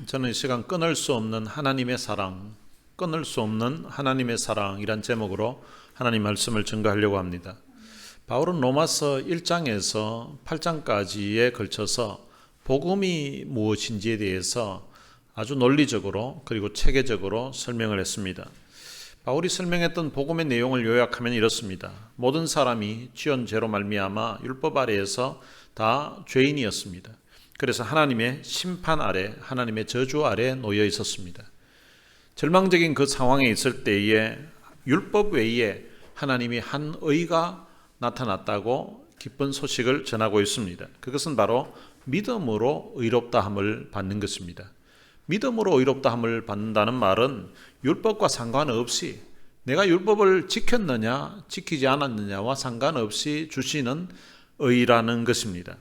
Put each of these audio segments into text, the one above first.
저는 이 시간 끊을 수 없는 하나님의 사랑, 끊을 수 없는 하나님의 사랑이란 제목으로 하나님 말씀을 증거하려고 합니다. 바울은 로마서 1장에서 8장까지에 걸쳐서 복음이 무엇인지에 대해서 아주 논리적으로 그리고 체계적으로 설명을 했습니다. 바울이 설명했던 복음의 내용을 요약하면 이렇습니다. 모든 사람이 지은 죄로 말미암아 율법 아래에서 다 죄인이었습니다. 그래서 하나님의 심판 아래, 하나님의 저주 아래 놓여 있었습니다. 절망적인 그 상황에 있을 때에 율법 외에 하나님이 한 의가 나타났다고 기쁜 소식을 전하고 있습니다. 그것은 바로 믿음으로 의롭다함을 받는 것입니다. 믿음으로 의롭다함을 받는다는 말은 율법과 상관없이 내가 율법을 지켰느냐 지키지 않았느냐와 상관없이 주시는 의라는 것입니다.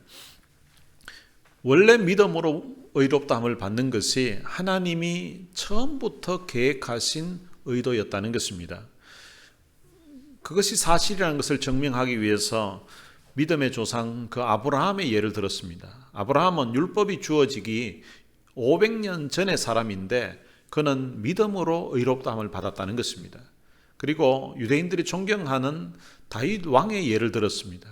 원래 믿음으로 의롭다함을 받는 것이 하나님이 처음부터 계획하신 의도였다는 것입니다. 그것이 사실이라는 것을 증명하기 위해서 믿음의 조상 그 아브라함의 예를 들었습니다. 아브라함은 율법이 주어지기 500년 전의 사람인데 그는 믿음으로 의롭다함을 받았다는 것입니다. 그리고 유대인들이 존경하는 다윗 왕의 예를 들었습니다.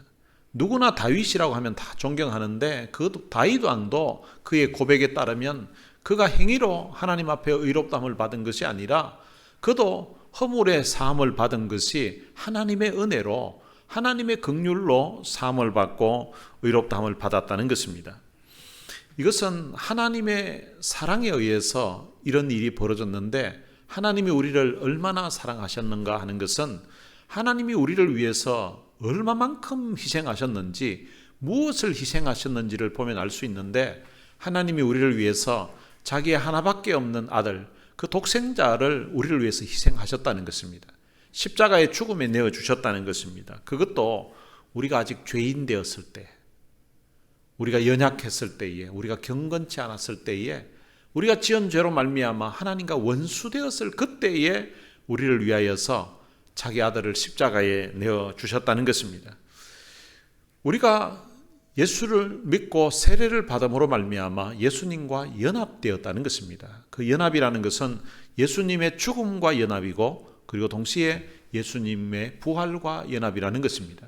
누구나 다윗이라고 하면 다 존경하는데 그 다윗 왕도 그의 고백에 따르면 그가 행위로 하나님 앞에 의롭다함을 받은 것이 아니라 그도 허물의 사함을 받은 것이 하나님의 은혜로 하나님의 긍휼로 사함을 받고 의롭다함을 받았다는 것입니다. 이것은 하나님의 사랑에 의해서 이런 일이 벌어졌는데 하나님이 우리를 얼마나 사랑하셨는가 하는 것은 하나님이 우리를 위해서 얼마만큼 희생하셨는지 무엇을 희생하셨는지를 보면 알 수 있는데 하나님이 우리를 위해서 자기의 하나밖에 없는 아들 그 독생자를 우리를 위해서 희생하셨다는 것입니다. 십자가의 죽음에 내어주셨다는 것입니다. 그것도 우리가 아직 죄인 되었을 때 우리가 연약했을 때에 우리가 경건치 않았을 때에 우리가 지은 죄로 말미암아 하나님과 원수되었을 그때에 우리를 위하여서 자기 아들을 십자가에 내어주셨다는 것입니다. 우리가 예수를 믿고 세례를 받음으로 말미암아 예수님과 연합되었다는 것입니다. 그 연합이라는 것은 예수님의 죽음과 연합이고 그리고 동시에 예수님의 부활과 연합이라는 것입니다.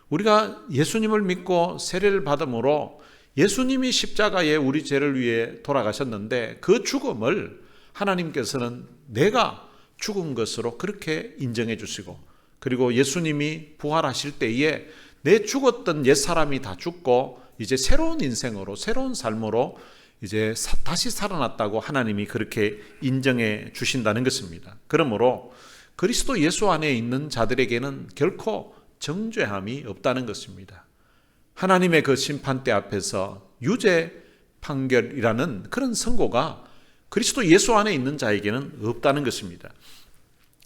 우리가 예수님을 믿고 세례를 받음으로 예수님이 십자가에 우리 죄를 위해 돌아가셨는데 그 죽음을 하나님께서는 내가 죽은 것으로 그렇게 인정해 주시고 그리고 예수님이 부활하실 때에 내 죽었던 옛사람이 다 죽고 이제 새로운 인생으로 새로운 삶으로 이제 다시 살아났다고 하나님이 그렇게 인정해 주신다는 것입니다. 그러므로 그리스도 예수 안에 있는 자들에게는 결코 정죄함이 없다는 것입니다. 하나님의 그 심판대 앞에서 유죄 판결이라는 그런 선고가 그리스도 예수 안에 있는 자에게는 없다는 것입니다.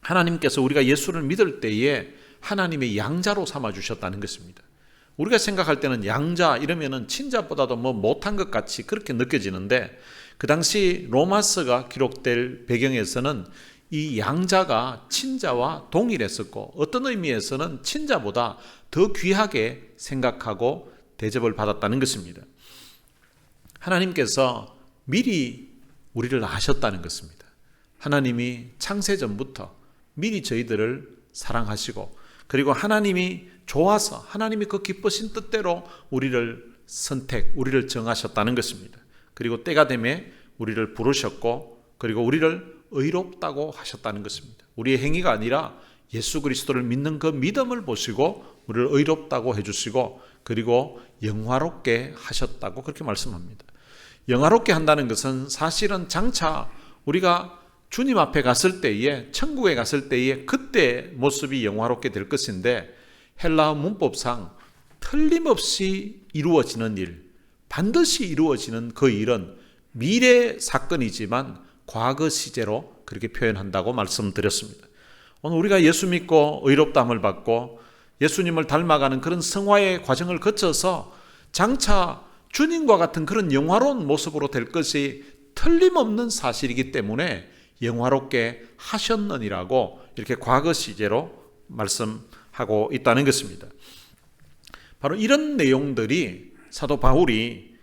하나님께서 우리가 예수를 믿을 때에 하나님의 양자로 삼아주셨다는 것입니다. 우리가 생각할 때는 양자 이러면은 친자보다도 못한 것 같이 그렇게 느껴지는데 그 당시 로마서가 기록될 배경에서는 이 양자가 친자와 동일했었고 어떤 의미에서는 친자보다 더 귀하게 생각하고 대접을 받았다는 것입니다. 하나님께서 미리 우리를 아셨다는 것입니다. 하나님이 창세전부터 미리 저희들을 사랑하시고 그리고 하나님이 좋아서 하나님이 그 기쁘신 뜻대로 우리를 우리를 정하셨다는 것입니다. 그리고 때가 되매 우리를 부르셨고 그리고 우리를 의롭다고 하셨다는 것입니다. 우리의 행위가 아니라 예수 그리스도를 믿는 그 믿음을 보시고 우리를 의롭다고 해주시고 그리고 영화롭게 하셨다고 그렇게 말씀합니다. 영화롭게 한다는 것은 사실은 장차 우리가 주님 앞에 갔을 때에 천국에 갔을 때에 그때 모습이 영화롭게 될 것인데 헬라어 문법상 틀림없이 이루어지는 일, 반드시 이루어지는 그 일은 미래 사건이지만 과거 시제로 그렇게 표현한다고 말씀드렸습니다. 오늘 우리가 예수 믿고 의롭다함을 받고 예수님을 닮아가는 그런 성화의 과정을 거쳐서 장차 주님과 같은 그런 영화로운 모습으로 될 것이 틀림없는 사실이기 때문에 영화롭게 하셨느니라고 이렇게 과거 시제로 말씀하고 있다는 것입니다. 바로 이런 내용들이 사도 바울이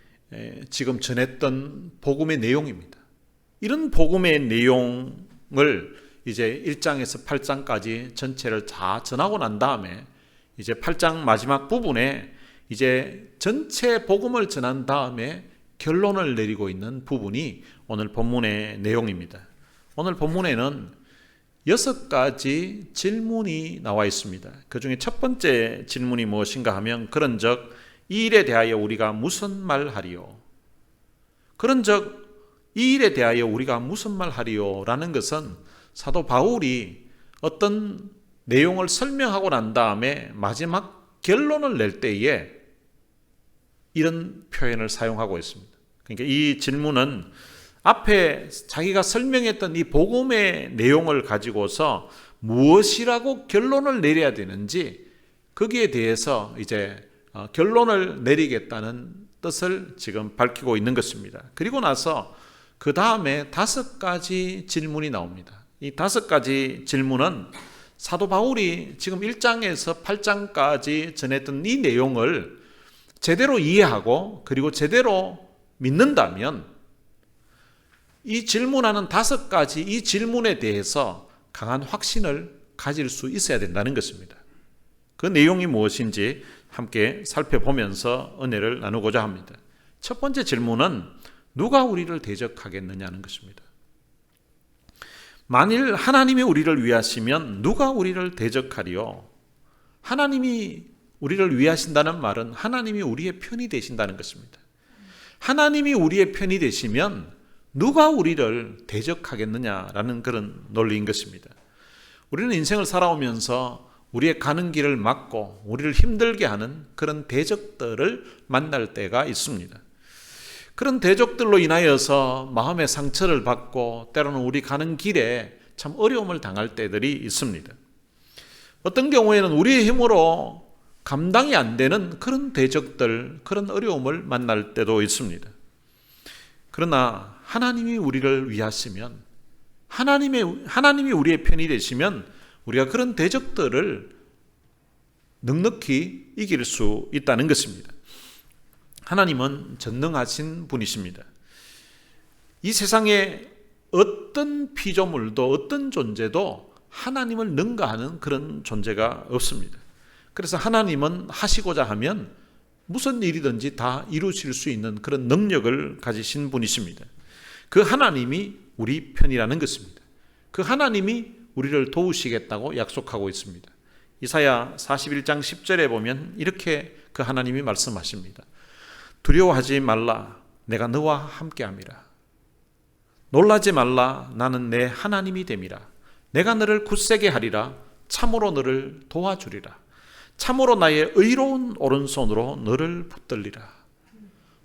지금 전했던 복음의 내용입니다. 이런 복음의 내용을 이제 1장에서 8장까지 전체를 다 전하고 난 다음에 이제 8장 마지막 부분에 이제 전체 복음을 전한 다음에 결론을 내리고 있는 부분이 오늘 본문의 내용입니다. 오늘 본문에는 6가지 질문이 나와 있습니다. 그 중에 첫 번째 질문이 무엇인가 하면 그런즉 이 일에 대하여 우리가 무슨 말하리요? 그런즉 이 일에 대하여 우리가 무슨 말하리요? 라는 것은 사도 바울이 어떤 내용을 설명하고 난 다음에 마지막 결론을 낼 때에 이런 표현을 사용하고 있습니다. 그러니까 이 질문은 앞에 자기가 설명했던 이 복음의 내용을 가지고서 무엇이라고 결론을 내려야 되는지 거기에 대해서 이제 결론을 내리겠다는 뜻을 지금 밝히고 있는 것입니다. 그리고 나서 그 다음에 5가지 질문이 나옵니다. 이 5가지 질문은 사도 바울이 지금 1장에서 8장까지 전했던 이 내용을 제대로 이해하고 그리고 제대로 믿는다면 이 질문하는 5가지 이 질문에 대해서 강한 확신을 가질 수 있어야 된다는 것입니다. 그 내용이 무엇인지 함께 살펴보면서 은혜를 나누고자 합니다. 첫 번째 질문은 누가 우리를 대적하겠느냐는 것입니다. 만일 하나님이 우리를 위하시면 누가 우리를 대적하리요? 하나님이 우리를 위하신다는 말은 하나님이 우리의 편이 되신다는 것입니다. 하나님이 우리의 편이 되시면 누가 우리를 대적하겠느냐라는 그런 논리인 것입니다. 우리는 인생을 살아오면서 우리의 가는 길을 막고 우리를 힘들게 하는 그런 대적들을 만날 때가 있습니다. 그런 대적들로 인하여서 마음의 상처를 받고 때로는 우리 가는 길에 참 어려움을 당할 때들이 있습니다. 어떤 경우에는 우리의 힘으로 감당이 안 되는 그런 대적들, 그런 어려움을 만날 때도 있습니다. 그러나 하나님이 우리를 위하시면, 하나님이 우리의 편이 되시면 우리가 그런 대적들을 넉넉히 이길 수 있다는 것입니다. 하나님은 전능하신 분이십니다. 이 세상에 어떤 피조물도 어떤 존재도 하나님을 능가하는 그런 존재가 없습니다. 그래서 하나님은 하시고자 하면 무슨 일이든지 다 이루실 수 있는 그런 능력을 가지신 분이십니다. 그 하나님이 우리 편이라는 것입니다. 그 하나님이 우리를 도우시겠다고 약속하고 있습니다. 이사야 41장 10절에 보면 이렇게 그 하나님이 말씀하십니다. 두려워하지 말라, 내가 너와 함께함이라. 놀라지 말라, 나는 내 하나님이 됨이라. 내가 너를 굳세게 하리라. 참으로 너를 도와주리라. 참으로 나의 의로운 오른손으로 너를 붙들리라.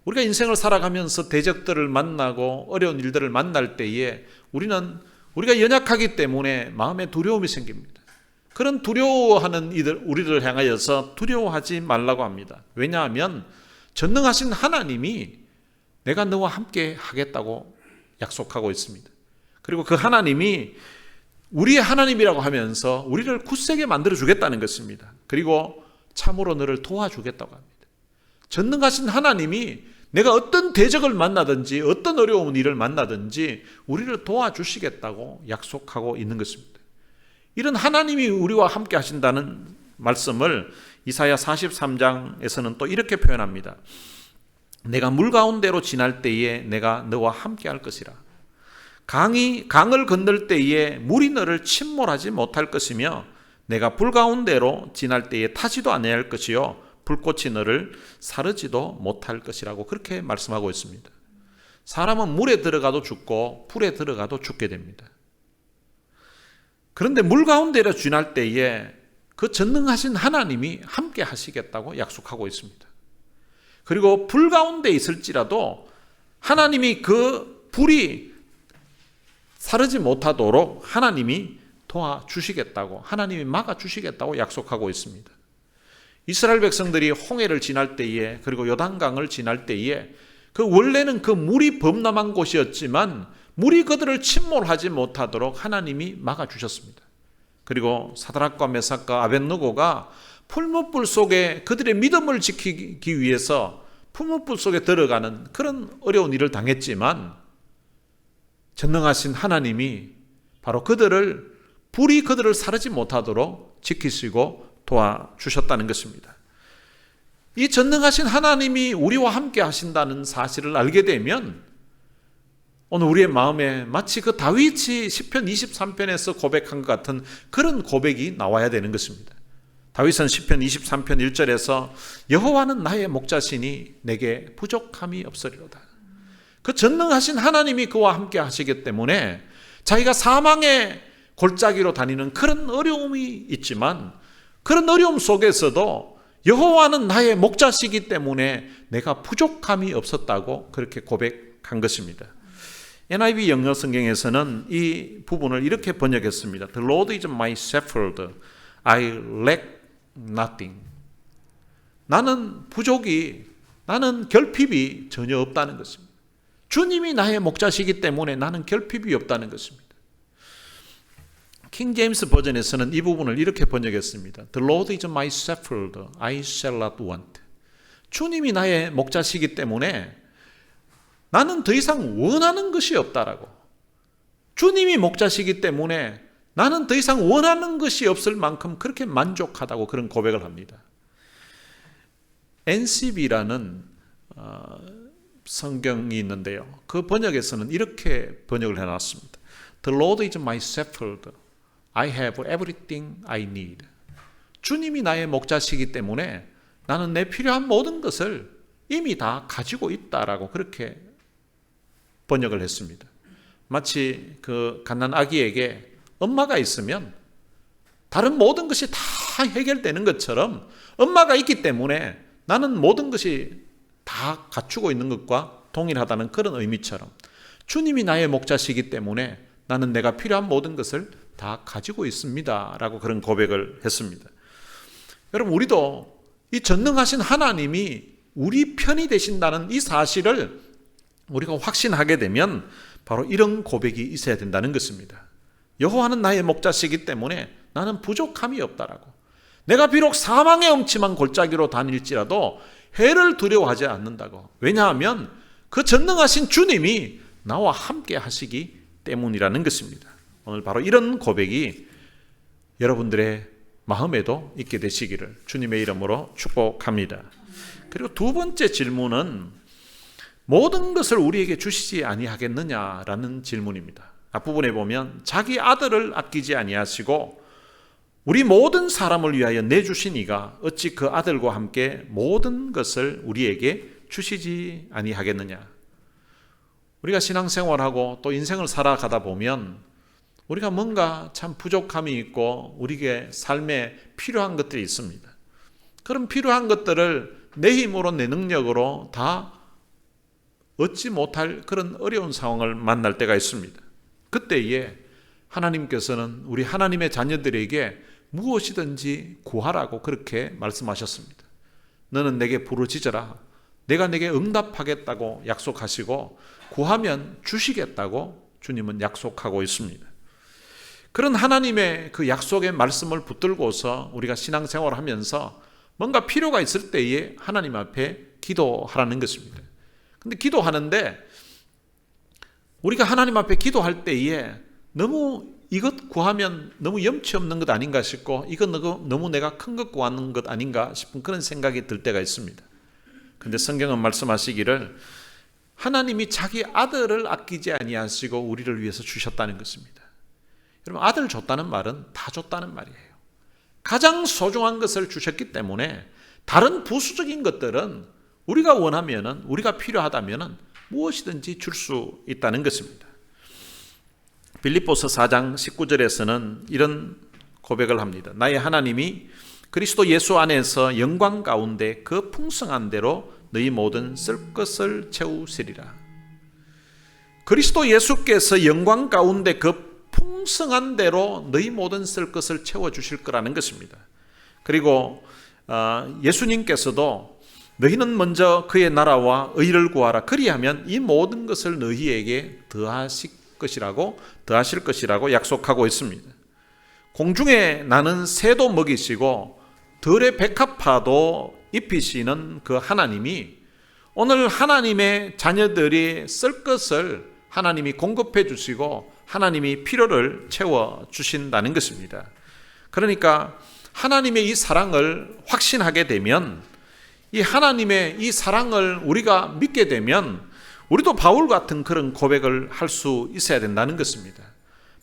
우리가 인생을 살아가면서 대적들을 만나고 어려운 일들을 만날 때에 우리가 연약하기 때문에 마음에 두려움이 생깁니다. 그런 두려워하는 우리를 향하여서 두려워하지 말라고 합니다. 왜냐하면 전능하신 하나님이 내가 너와 함께 하겠다고 약속하고 있습니다. 그리고 그 하나님이 우리의 하나님이라고 하면서 우리를 굳세게 만들어 주겠다는 것입니다. 그리고 참으로 너를 도와주겠다고 합니다. 전능하신 하나님이 내가 어떤 대적을 만나든지 어떤 어려운 일을 만나든지 우리를 도와주시겠다고 약속하고 있는 것입니다. 이런 하나님이 우리와 함께 하신다는 말씀을 이사야 43장에서는 또 이렇게 표현합니다. 내가 물 가운데로 지날 때에 내가 너와 함께 할 것이라. 강을 건널 때에 물이 너를 침몰하지 못할 것이며 내가 불 가운데로 지날 때에 타지도 아니할 것이요 불꽃이 너를 사르지도 못할 것이라고 그렇게 말씀하고 있습니다. 사람은 물에 들어가도 죽고 불에 들어가도 죽게 됩니다. 그런데 물 가운데로 지날 때에 그 전능하신 하나님이 함께 하시겠다고 약속하고 있습니다. 그리고 불 가운데 있을지라도 하나님이 그 불이 사르지 못하도록 하나님이 도와주시겠다고, 하나님이 막아주시겠다고 약속하고 있습니다. 이스라엘 백성들이 홍해를 지날 때에, 그리고 요단강을 지날 때에 원래는 그 물이 범람한 곳이었지만 물이 그들을 침몰하지 못하도록 하나님이 막아주셨습니다. 그리고 사드락과 메삭과 아벳느고가 풀무불 속에 그들의 믿음을 지키기 위해서 풀무불 속에 들어가는 그런 어려운 일을 당했지만 전능하신 하나님이 바로 불이 그들을 사르지 못하도록 지키시고 도와주셨다는 것입니다. 이 전능하신 하나님이 우리와 함께 하신다는 사실을 알게 되면 오늘 우리의 마음에 마치 그 다윗이 시편 23편에서 고백한 것 같은 그런 고백이 나와야 되는 것입니다. 다윗은 시편 23편 1절에서 여호와는 나의 목자시니 내게 부족함이 없으리로다. 그 전능하신 하나님이 그와 함께 하시기 때문에 자기가 사망의 골짜기로 다니는 그런 어려움이 있지만 그런 어려움 속에서도 여호와는 나의 목자시기 때문에 내가 부족함이 없었다고 그렇게 고백한 것입니다. NIV 영어 성경에서는 이 부분을 이렇게 번역했습니다. The Lord is my shepherd, I lack nothing. 나는 결핍이 전혀 없다는 것입니다. 주님이 나의 목자시기 때문에 나는 결핍이 없다는 것입니다. 킹 제임스 버전에서는 이 부분을 이렇게 번역했습니다. The Lord is my shepherd, I shall not want. 주님이 나의 목자시기 때문에 나는 더 이상 원하는 것이 없다라고. 주님이 목자시기 때문에 나는 더 이상 원하는 것이 없을 만큼 그렇게 만족하다고 그런 고백을 합니다. NCB라는 성경이 있는데요. 그 번역에서는 이렇게 번역을 해놨습니다. The Lord is my shepherd, I have everything I need. 주님이 나의 목자시기 때문에 나는 내 필요한 모든 것을 이미 다 가지고 있다라고 그렇게 번역을 했습니다. 마치 그 갓난 아기에게 엄마가 있으면 다른 모든 것이 다 해결되는 것처럼 엄마가 있기 때문에 나는 모든 것이 다 갖추고 있는 것과 동일하다는 그런 의미처럼 주님이 나의 목자시기 때문에 나는 내가 필요한 모든 것을 다 가지고 있습니다 라고 그런 고백을 했습니다. 여러분, 우리도 이 전능하신 하나님이 우리 편이 되신다는 이 사실을 우리가 확신하게 되면 바로 이런 고백이 있어야 된다는 것입니다. 여호와는 나의 목자시기 때문에 나는 부족함이 없다라고. 내가 비록 사망의 음침한 골짜기로 다닐지라도 해를 두려워하지 않는다고. 왜냐하면 그 전능하신 주님이 나와 함께 하시기 때문이라는 것입니다. 오늘 바로 이런 고백이 여러분들의 마음에도 있게 되시기를 주님의 이름으로 축복합니다. 그리고 두 번째 질문은 모든 것을 우리에게 주시지 아니하겠느냐라는 질문입니다. 앞부분에 보면 자기 아들을 아끼지 아니하시고 우리 모든 사람을 위하여 내주신 이가 어찌 그 아들과 함께 모든 것을 우리에게 주시지 아니하겠느냐. 우리가 신앙생활하고 또 인생을 살아가다 보면 우리가 뭔가 참 부족함이 있고 우리에게 삶에 필요한 것들이 있습니다. 그런 필요한 것들을 내 힘으로 내 능력으로 다 얻지 못할 그런 어려운 상황을 만날 때가 있습니다. 그때에 하나님께서는 우리 하나님의 자녀들에게 무엇이든지 구하라고 그렇게 말씀하셨습니다. 너는 내게 부르짖어라. 내가 내게 응답하겠다고 약속하시고 구하면 주시겠다고 주님은 약속하고 있습니다. 그런 하나님의 그 약속의 말씀을 붙들고서 우리가 신앙생활을 하면서 뭔가 필요가 있을 때에 하나님 앞에 기도하라는 것입니다. 근데 기도하는데 우리가 하나님 앞에 기도할 때에 너무 이것 구하면 너무 염치 없는 것 아닌가 싶고 이건 너무 내가 큰 것 구하는 것 아닌가 싶은 그런 생각이 들 때가 있습니다. 근데 성경은 말씀하시기를 하나님이 자기 아들을 아끼지 아니하시고 우리를 위해서 주셨다는 것입니다. 여러분, 아들 줬다는 말은 다 줬다는 말이에요. 가장 소중한 것을 주셨기 때문에 다른 부수적인 것들은 우리가 원하면은, 우리가 필요하다면은 무엇이든지 줄 수 있다는 것입니다. 빌립보서 4장 19절에서는 이런 고백을 합니다. 나의 하나님이 그리스도 예수 안에서 영광 가운데 그 풍성한 대로 너희 모든 쓸 것을 채우시리라. 그리스도 예수께서 영광 가운데 그 풍성한 대로 너희 모든 쓸 것을 채워주실 거라는 것입니다. 그리고 예수님께서도 너희는 먼저 그의 나라와 의를 구하라. 그리하면 이 모든 것을 너희에게 더하실 것이라고 약속하고 있습니다. 공중에 나는 새도 먹이시고 들의 백합화도 입히시는 그 하나님이 오늘 하나님의 자녀들이 쓸 것을 하나님이 공급해 주시고 하나님이 필요를 채워 주신다는 것입니다. 그러니까 하나님의 이 사랑을 확신하게 되면, 이 하나님의 이 사랑을 우리가 믿게 되면 우리도 바울 같은 그런 고백을 할 수 있어야 된다는 것입니다.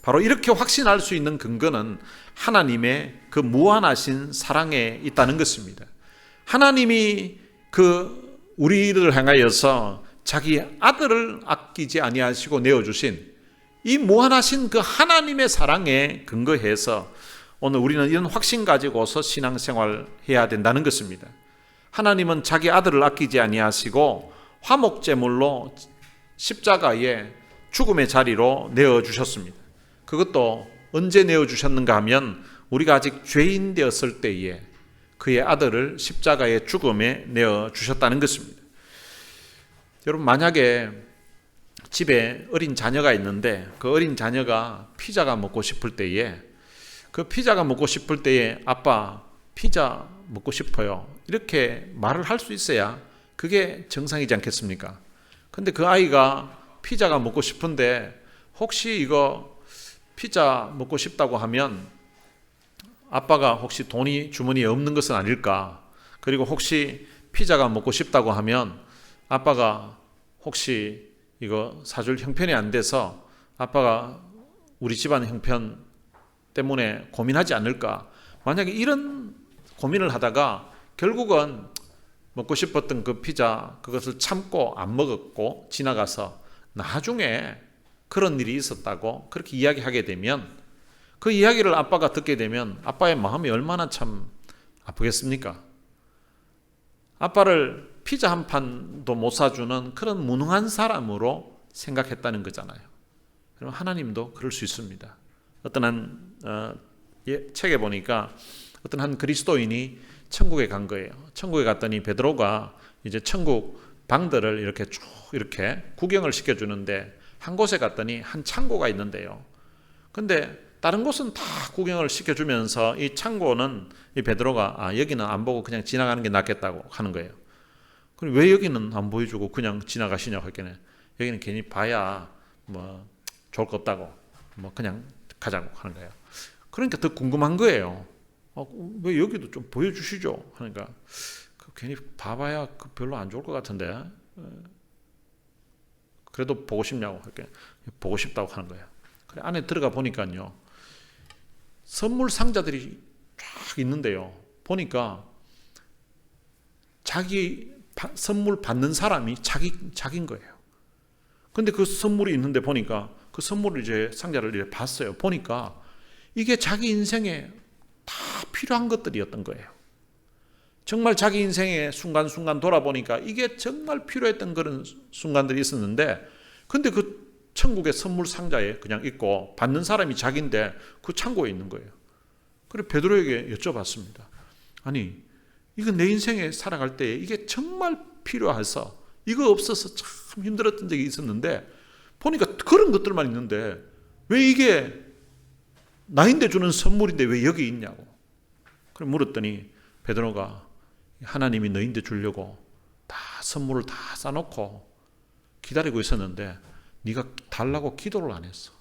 바로 이렇게 확신할 수 있는 근거는 하나님의 그 무한하신 사랑에 있다는 것입니다. 하나님이 우리를 향하여서 자기 아들을 아끼지 아니하시고 내어주신 이 무한하신 그 하나님의 사랑에 근거해서 오늘 우리는 이런 확신 가지고서 신앙생활 해야 된다는 것입니다. 하나님은 자기 아들을 아끼지 아니하시고 화목제물로 십자가에 죽음의 자리로 내어주셨습니다. 그것도 언제 내어주셨는가 하면 우리가 아직 죄인 되었을 때에 그의 아들을 십자가의 죽음에 내어주셨다는 것입니다. 여러분, 만약에 집에 어린 자녀가 있는데 그 어린 자녀가 피자가 먹고 싶을 때에 아빠 피자 먹고 싶어요, 이렇게 말을 할 수 있어야 그게 정상이지 않겠습니까? 근데 그 아이가 피자가 먹고 싶은데 혹시 이거 피자 먹고 싶다고 하면 아빠가 혹시 돈이 주머니에 없는 것은 아닐까? 그리고 혹시 피자가 먹고 싶다고 하면 아빠가 혹시 이거 사줄 형편이 안 돼서 아빠가 우리 집안 형편 때문에 고민하지 않을까? 만약에 이런 고민을 하다가 결국은 먹고 싶었던 그 피자 그것을 참고 안 먹었고 지나가서 나중에 그런 일이 있었다고 그렇게 이야기하게 되면, 그 이야기를 아빠가 듣게 되면 아빠의 마음이 얼마나 참 아프겠습니까? 아빠를 피자 한 판도 못 사주는 그런 무능한 사람으로 생각했다는 거잖아요. 그럼 하나님도 그럴 수 있습니다. 어떤 한 책에 보니까 어떤 한 그리스도인이 천국에 간 거예요. 천국에 갔더니 베드로가 이제 천국 방들을 이렇게 쭉 이렇게 구경을 시켜주는데 한 곳에 갔더니 한 창고가 있는데요. 근데 다른 곳은 다 구경을 시켜주면서 이 창고는 이 베드로가 여기는 안 보고 그냥 지나가는 게 낫겠다고 하는 거예요. 그럼 왜 여기는 안 보여주고 그냥 지나가시냐고 했겠네. 여기는 괜히 봐야 뭐 좋을 거 없다고 뭐 그냥 가자고 하는 거예요. 그러니까 더 궁금한 거예요. 왜 여기도 좀 보여주시죠? 하니까 괜히 봐봐야 별로 안 좋을 것 같은데 그래도 보고 싶냐고 할게. 보고 싶다고 하는 거예요. 그래, 안에 들어가 보니까요, 선물 상자들이 쫙 있는데요. 보니까 자기 선물 받는 사람이 자기인 거예요. 근데 그 선물이 있는데 보니까 그 선물을 이제 상자를 이제 봤어요. 보니까 이게 자기 인생에 다 필요한 것들이었던 거예요. 정말 자기 인생의 순간순간 돌아보니까 이게 정말 필요했던 그런 순간들이 있었는데, 근데 그 천국의 선물 상자에 그냥 있고 받는 사람이 자기인데 그 창고에 있는 거예요. 그래서 베드로에게 여쭤봤습니다. 아니, 이거 내 인생에 살아갈 때 이게 정말 필요해서 이거 없어서 참 힘들었던 적이 있었는데 보니까 그런 것들만 있는데 왜 이게 나인데 주는 선물인데 왜 여기 있냐고. 그래 물었더니 베드로가 하나님이 너인데 주려고 다 선물을 다 싸놓고 기다리고 있었는데 네가 달라고 기도를 안 했어.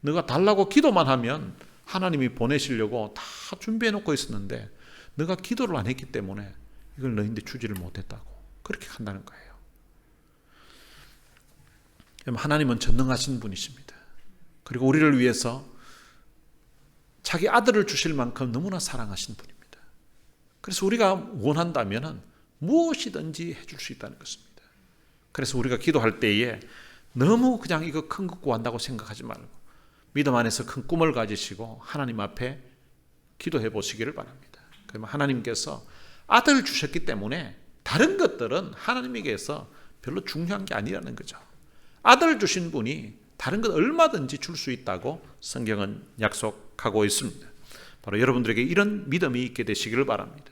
네가 달라고 기도만 하면 하나님이 보내시려고 다 준비해 놓고 있었는데 네가 기도를 안 했기 때문에 이걸 너인데 주지를 못했다고 그렇게 한다는 거예요. 하나님은 전능하신 분이십니다. 그리고 우리를 위해서 자기 아들을 주실 만큼 너무나 사랑하신 분입니다. 그래서 우리가 원한다면 무엇이든지 해줄 수 있다는 것입니다. 그래서 우리가 기도할 때에 너무 그냥 이거 큰 거 구한다고 생각하지 말고 믿음 안에서 큰 꿈을 가지시고 하나님 앞에 기도해 보시기를 바랍니다. 그러면 하나님께서 아들을 주셨기 때문에 다른 것들은 하나님에게서 별로 중요한 게 아니라는 거죠. 아들을 주신 분이 다른 것 얼마든지 줄 수 있다고 성경은 약속하고 있습니다. 바로 여러분들에게 이런 믿음이 있게 되시기를 바랍니다.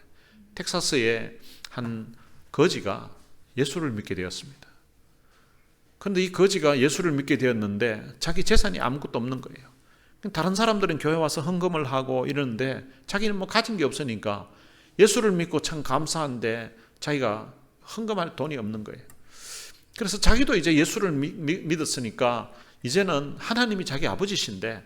텍사스의 한 거지가 예수를 믿게 되었습니다. 그런데 이 거지가 예수를 믿게 되었는데 자기 재산이 아무것도 없는 거예요. 다른 사람들은 교회 와서 헌금을 하고 이러는데 자기는 뭐 가진 게 없으니까 예수를 믿고 참 감사한데 자기가 헌금할 돈이 없는 거예요. 그래서 자기도 이제 예수를 믿었으니까 이제는 하나님이 자기 아버지신데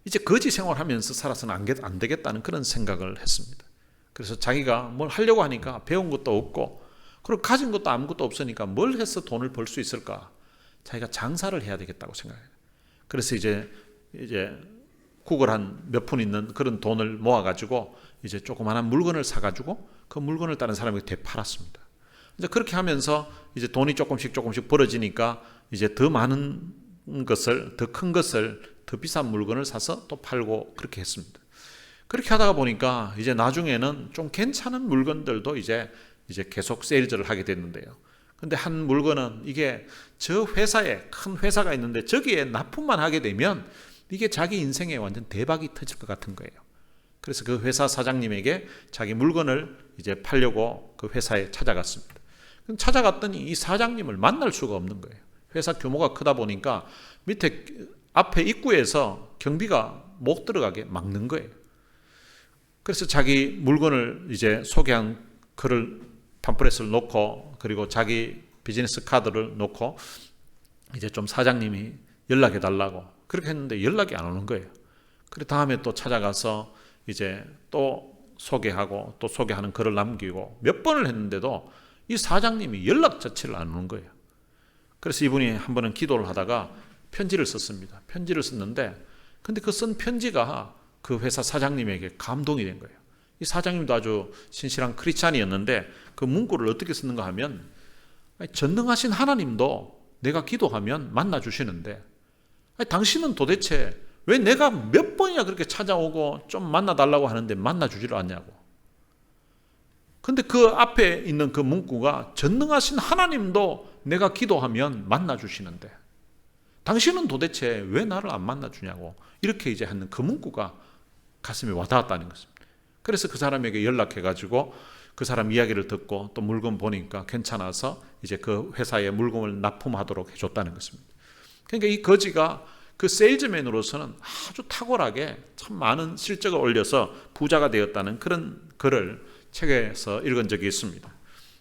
이제 거지 생활하면서 살아서는 안 되겠다는 그런 생각을 했습니다. 그래서 자기가 뭘 하려고 하니까 배운 것도 없고 그리고 가진 것도 아무것도 없으니까 뭘 해서 돈을 벌 수 있을까? 자기가 장사를 해야 되겠다고 생각해요. 그래서 이제 국을 한 몇 푼 있는 그런 돈을 모아가지고 이제 조그마한 물건을 사가지고 그 물건을 다른 사람에게 되팔았습니다. 이제 그렇게 하면서 이제 돈이 조금씩 벌어지니까 이제 더 많은 것을, 더 큰 것을, 더 비싼 물건을 사서 또 팔고 그렇게 했습니다. 그렇게 하다가 보니까 이제 나중에는 좀 괜찮은 물건들도 이제 계속 세일즈를 하게 됐는데요. 근데 한 물건은 이게 저 회사에 큰 회사가 있는데 저기에 납품만 하게 되면 이게 자기 인생에 완전 대박이 터질 것 같은 거예요. 그래서 그 회사 사장님에게 자기 물건을 이제 팔려고 그 회사에 찾아갔습니다. 찾아갔더니 이 사장님을 만날 수가 없는 거예요. 회사 규모가 크다 보니까 밑에 앞에 입구에서 경비가 못 들어가게 막는 거예요. 그래서 자기 물건을 이제 소개한 글을 팜플렛을 놓고 그리고 자기 비즈니스 카드를 놓고 이제 좀 사장님이 연락해 달라고 그렇게 했는데 연락이 안 오는 거예요. 그래 다음에 또 찾아가서 이제 또 소개하고 또 소개하는 글을 남기고 몇 번을 했는데도 이 사장님이 연락 자체를 안 오는 거예요. 그래서 이분이 한 번은 기도를 하다가 편지를 썼습니다. 편지를 썼는데 근데 그 쓴 편지가 그 회사 사장님에게 감동이 된 거예요. 이 사장님도 아주 신실한 크리스찬이었는데 그 문구를 어떻게 썼는가 하면 전능하신 하나님도 내가 기도하면 만나주시는데 당신은 도대체 왜 내가 몇 번이나 그렇게 찾아오고 좀 만나달라고 하는데 만나주지를 않냐고. 근데 그 앞에 있는 그 문구가 전능하신 하나님도 내가 기도하면 만나주시는데 당신은 도대체 왜 나를 안 만나주냐고 이렇게 이제 하는 그 문구가 가슴에 와닿았다는 것입니다. 그래서 그 사람에게 연락해가지고 그 사람 이야기를 듣고 또 물건 보니까 괜찮아서 이제 그 회사에 물건을 납품하도록 해줬다는 것입니다. 그러니까 이 거지가 그 세일즈맨으로서는 아주 탁월하게 참 많은 실적을 올려서 부자가 되었다는 그런 글을 책에서 읽은 적이 있습니다.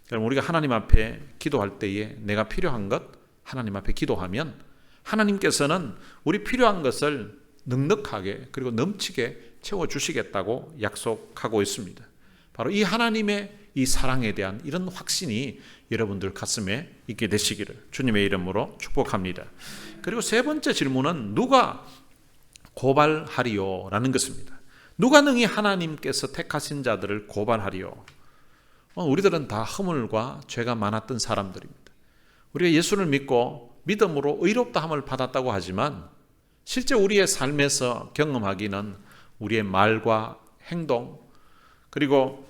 그럼 우리가 하나님 앞에 기도할 때에 내가 필요한 것 하나님 앞에 기도하면 하나님께서는 우리 필요한 것을 넉넉하게 그리고 넘치게 채워주시겠다고 약속하고 있습니다. 바로 이 하나님의 이 사랑에 대한 이런 확신이 여러분들 가슴에 있게 되시기를 주님의 이름으로 축복합니다. 그리고 세 번째 질문은 누가 고발하리요? 라는 것입니다. 누가 능히 하나님께서 택하신 자들을 고발하리요? 우리들은 다 허물과 죄가 많았던 사람들입니다. 우리가 예수를 믿고 믿음으로 의롭다함을 받았다고 하지만 실제 우리의 삶에서 경험하기는 우리의 말과 행동 그리고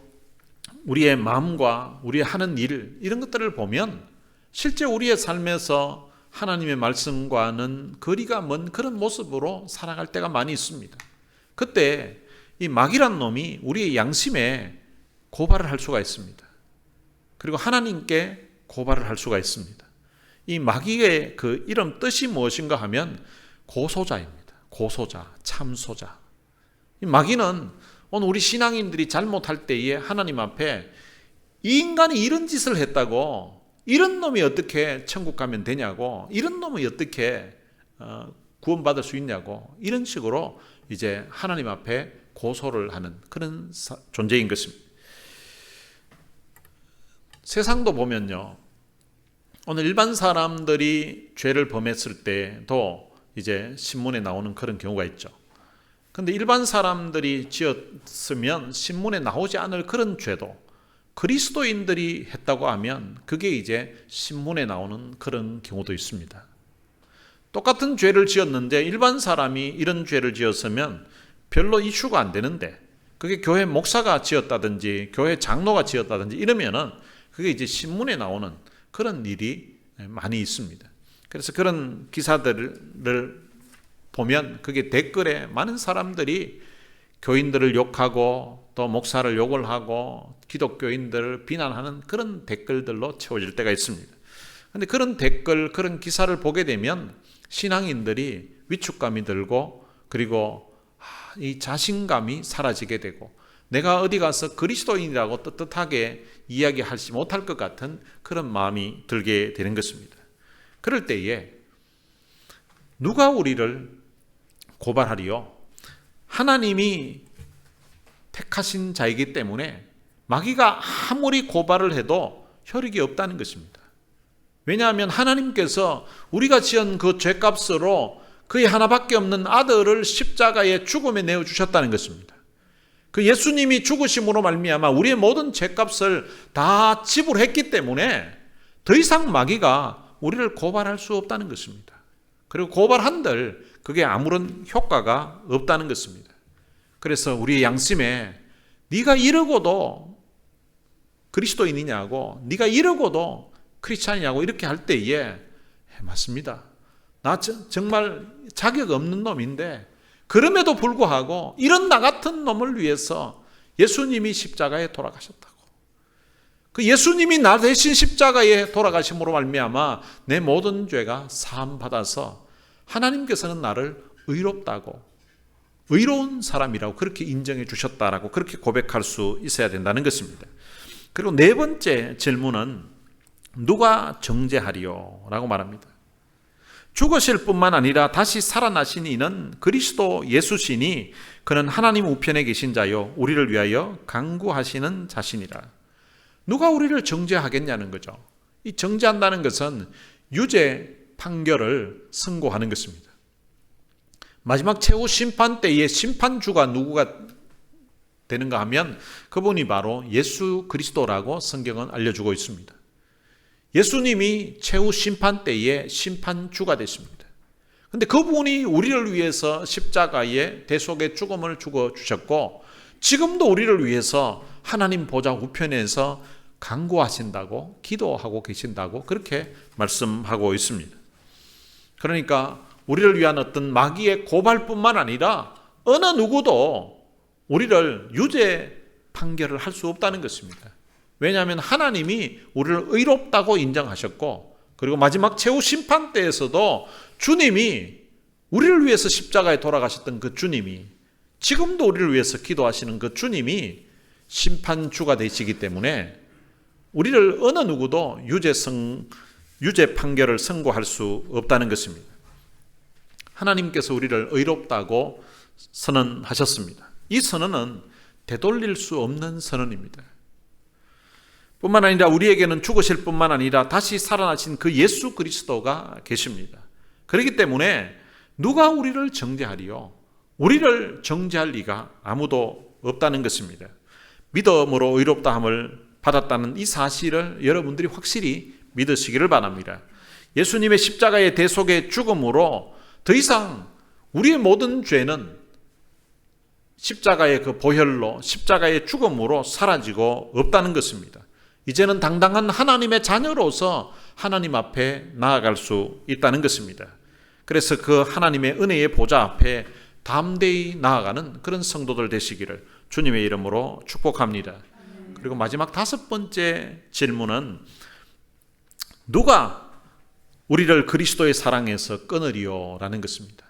우리의 마음과 우리의 하는 일 이런 것들을 보면 실제 우리의 삶에서 하나님의 말씀과는 거리가 먼 그런 모습으로 살아갈 때가 많이 있습니다. 그때 이 마귀란 놈이 우리의 양심에 고발을 할 수가 있습니다. 그리고 하나님께 고발을 할 수가 있습니다. 이 마귀의 그 이름 뜻이 무엇인가 하면 고소자입니다. 고소자, 참소자. 이 마귀는 오늘 우리 신앙인들이 잘못할 때에 하나님 앞에 이 인간이 이런 짓을 했다고 이런 놈이 어떻게 천국 가면 되냐고 이런 놈이 어떻게 구원받을 수 있냐고 이런 식으로 이제 하나님 앞에 고소를 하는 그런 존재인 것입니다. 세상도 보면요. 오늘 일반 사람들이 죄를 범했을 때도 이제 신문에 나오는 그런 경우가 있죠. 그런데 일반 사람들이 지었으면 신문에 나오지 않을 그런 죄도 그리스도인들이 했다고 하면 그게 이제 신문에 나오는 그런 경우도 있습니다. 똑같은 죄를 지었는데 일반 사람이 이런 죄를 지었으면 별로 이슈가 안 되는데 그게 교회 목사가 지었다든지 교회 장로가 지었다든지 이러면은 그게 이제 신문에 나오는 그런 일이 많이 있습니다. 그래서 그런 기사들을 보면 그게 댓글에 많은 사람들이 교인들을 욕하고 또 목사를 욕을 하고 기독교인들을 비난하는 그런 댓글들로 채워질 때가 있습니다. 그런데 그런 댓글, 그런 기사를 보게 되면 신앙인들이 위축감이 들고 그리고 이 자신감이 사라지게 되고 내가 어디 가서 그리스도인이라고 떳떳하게 이야기하지 못할 것 같은 그런 마음이 들게 되는 것입니다. 그럴 때에 누가 우리를 고발하리요? 하나님이 택하신 자이기 때문에 마귀가 아무리 고발을 해도 효력이 없다는 것입니다. 왜냐하면 하나님께서 우리가 지은 그 죄값으로 그의 하나밖에 없는 아들을 십자가의 죽음에 내어주셨다는 것입니다. 그 예수님이 죽으심으로 말미암아 우리의 모든 죄값을 다 지불했기 때문에 더 이상 마귀가 우리를 고발할 수 없다는 것입니다. 그리고 고발한들 그게 아무런 효과가 없다는 것입니다. 그래서 우리의 양심에 네가 이러고도 그리스도인이냐고, 네가 이러고도 크리스찬이냐고 이렇게 할 때에 맞습니다. 나 정말 자격 없는 놈인데 그럼에도 불구하고 이런 나 같은 놈을 위해서 예수님이 십자가에 돌아가셨다고. 그 예수님이 나 대신 십자가에 돌아가심으로 말미암아 내 모든 죄가 사함 받아서 하나님께서는 나를 의롭다고, 의로운 사람이라고 그렇게 인정해 주셨다라고 그렇게 고백할 수 있어야 된다는 것입니다. 그리고 네 번째 질문은 누가 정죄하리요? 라고 말합니다. 죽으실 뿐만 아니라 다시 살아나신 이는 그리스도 예수시니 그는 하나님 우편에 계신 자요 우리를 위하여 간구하시는 자신이라. 누가 우리를 정죄하겠냐는 거죠. 이 정죄한다는 것은 유죄 판결을 선고하는 것입니다. 마지막 최후 심판 때에 심판주가 누구가 되는가 하면 그분이 바로 예수 그리스도라고 성경은 알려주고 있습니다. 예수님이 최후 심판 때에 심판주가 되십니다. 그런데 그분이 우리를 위해서 십자가에 대속의 죽음을 죽어주셨고 지금도 우리를 위해서 하나님 보좌 우편에서 간구하신다고 기도하고 계신다고 그렇게 말씀하고 있습니다. 그러니까 우리를 위한 어떤 마귀의 고발뿐만 아니라 어느 누구도 우리를 유죄 판결을 할 수 없다는 것입니다. 왜냐하면 하나님이 우리를 의롭다고 인정하셨고 그리고 마지막 최후 심판 때에서도 주님이 우리를 위해서 십자가에 돌아가셨던 그 주님이 지금도 우리를 위해서 기도하시는 그 주님이 심판주가 되시기 때문에 우리를 어느 누구도 유죄 판결을 선고할 수 없다는 것입니다. 하나님께서 우리를 의롭다고 선언하셨습니다. 이 선언은 되돌릴 수 없는 선언입니다. 뿐만 아니라 우리에게는 죽으실 뿐만 아니라 다시 살아나신 그 예수 그리스도가 계십니다. 그렇기 때문에 누가 우리를 정죄하리요? 우리를 정죄할 리가 아무도 없다는 것입니다. 믿음으로 의롭다함을 받았다는 이 사실을 여러분들이 확실히 믿으시기를 바랍니다. 예수님의 십자가의 대속의 죽음으로 더 이상 우리의 모든 죄는 십자가의 그 보혈로 십자가의 죽음으로 사라지고 없다는 것입니다. 이제는 당당한 하나님의 자녀로서 하나님 앞에 나아갈 수 있다는 것입니다. 그래서 그 하나님의 은혜의 보좌 앞에 담대히 나아가는 그런 성도들 되시기를 주님의 이름으로 축복합니다. 그리고 마지막 다섯 번째 질문은 누가 우리를 그리스도의 사랑에서 끊으리요? 라는 것입니다.